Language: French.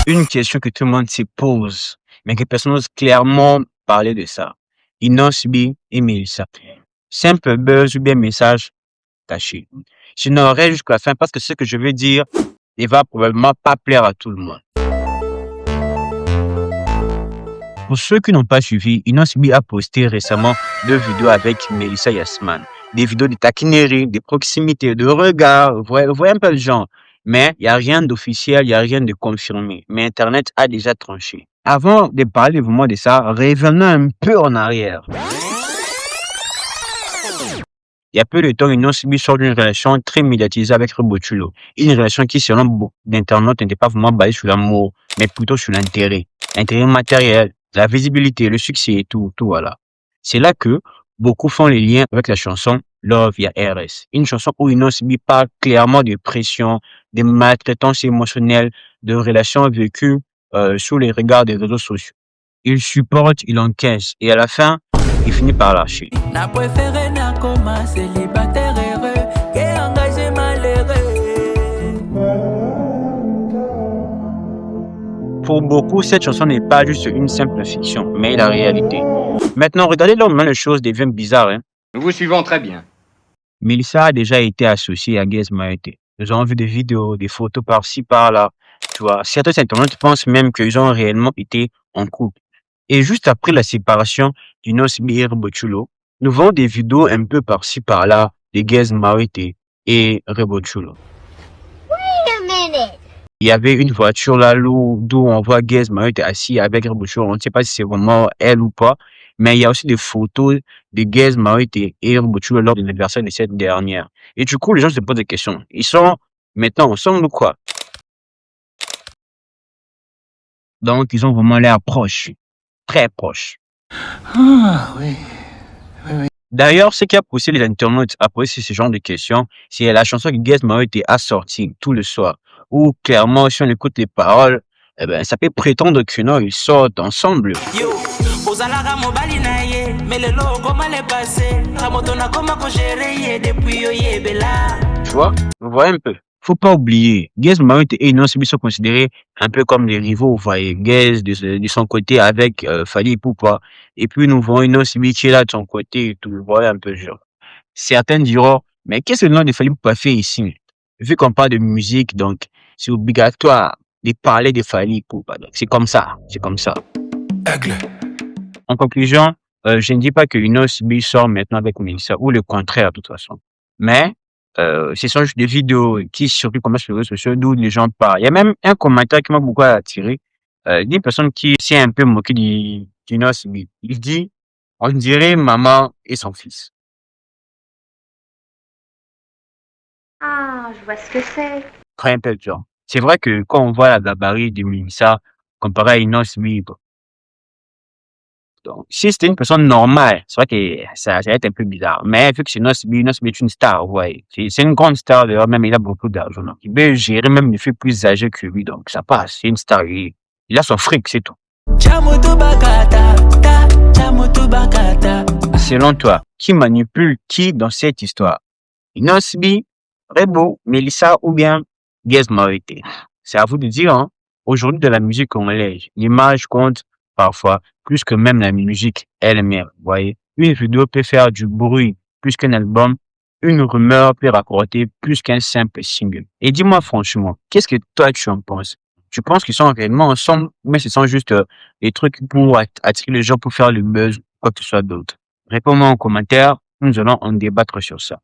Une question que tout le monde se pose, mais que personne n'ose clairement parler de ça. Inosbi et Melissa. Simple buzz ou bien message caché. Je n'aurai jusqu'à la fin parce que ce que je veux dire ne va probablement pas plaire à tout le monde. Pour ceux qui n'ont pas suivi, Inosbi a posté récemment 2 vidéos avec Melissa Yasman. Des vidéos de taquinerie, de proximité, de regard, vous voyez un peu le genre. Mais il n'y a rien d'officiel, il n'y a rien de confirmé. Mais Internet a déjà tranché. Avant de parler vraiment de ça, revenons un peu en arrière. Il y a peu de temps, Inosbi sort d'une relation très médiatisée avec Rebochulo. Une relation qui, selon beaucoup d'internautes, n'était pas vraiment basée sur l'amour, mais plutôt sur l'intérêt. L'intérêt matériel, la visibilité, le succès et tout, voilà. C'est là que beaucoup font les liens avec la chanson Love via RS. Une chanson où Inosbi parle clairement de pression, de maltraitance émotionnelle, de relations vécues sous les regards des réseaux sociaux. Il supporte, il encaisse et à la fin, il finit par lâcher. Pour beaucoup, cette chanson n'est pas juste une simple fiction, mais la réalité. Maintenant, regardez là où les choses deviennent bizarres. Hein. Nous vous suivons très bien. Melissa a déjà été associée à Gez Maete. Nous avons vu des vidéos, des photos par-ci, par-là. Tu vois, certains internautes pensent même qu'ils ont réellement été en couple. Et juste après la séparation d'Inosbi et Rebochulo, nous voyons des vidéos un peu par-ci, par-là de Gez Maete et Rebochulo. Il y avait une voiture là d'où on voit Gez Maete assis avec Rebochulo. On ne sait pas si c'est vraiment elle ou pas. Mais il y a aussi des photos de Gez Maete et Rebochulo lors de l'anniversaire de cette dernière. Et du coup, les gens se posent des questions. Ils sont maintenant ensemble ou quoi? Donc, ils ont vraiment l'air proches. Très proches. Ah, oui. D'ailleurs, ce qui a poussé les internautes à poser ce genre de questions, c'est la chanson que Gez Maete a sortie tout le soir. Où, clairement, si on écoute les paroles, eh ben, ça peut prétendre que non, ils sortent ensemble. Yo. Tu vois, vous voyez un peu. Faut pas oublier, Gez Maete et Inosbi sont considérés un peu comme des rivaux. Vous voyez, Gez de son côté avec Fally Ipupa. Et puis nous voyons Inosbi qui est là de son côté et tout. Vous voyez un peu genre. Certains diront, mais qu'est-ce que le nom de Fally Ipupa fait ici? Vu qu'on parle de musique, donc c'est obligatoire de parler de Fally Ipupa. Donc c'est comme ça, c'est comme ça. Aigle. En conclusion, je ne dis pas que Inosbi sort maintenant avec Melissa, ou le contraire de toute façon. Mais ce sont juste des vidéos qui circulent comme ça sur les réseaux sociaux d'où les gens parlent. Il y a même un commentaire qui m'a beaucoup attiré, d'une personne qui s'est un peu moquée d'Inosbi. Il dit, on dirait maman et son fils. Ah, je vois ce que c'est. Très un peu de genre. C'est vrai que quand on voit la gabarit de Melissa comparée à Inosbi, donc, si c'était une personne normale, c'est vrai que ça va être un peu bizarre. Mais vu que c'est Inosbi est une star, ouais. C'est une grande star, d'ailleurs, même il a beaucoup d'argent. Donc, il peut gérer même les filles plus âgées que lui, donc ça passe. C'est une star, il a son fric, c'est tout. Selon toi, qui manipule qui dans cette histoire? Inosbi, Rebo, Melissa ou bien Gez Maete? C'est à vous de dire, hein. Aujourd'hui, de la musique congolaise, l'image compte parfois plus que même la musique elle-même. Vous voyez, une vidéo peut faire du bruit plus qu'un album, une rumeur peut raconter plus qu'un simple single. Et dis-moi franchement, qu'est-ce que toi tu en penses? Tu penses qu'ils sont réellement ensemble, mais ce sont juste des trucs pour attirer les gens, pour faire le buzz, quoi que ce soit d'autre? Réponds-moi en commentaire, nous allons en débattre sur ça.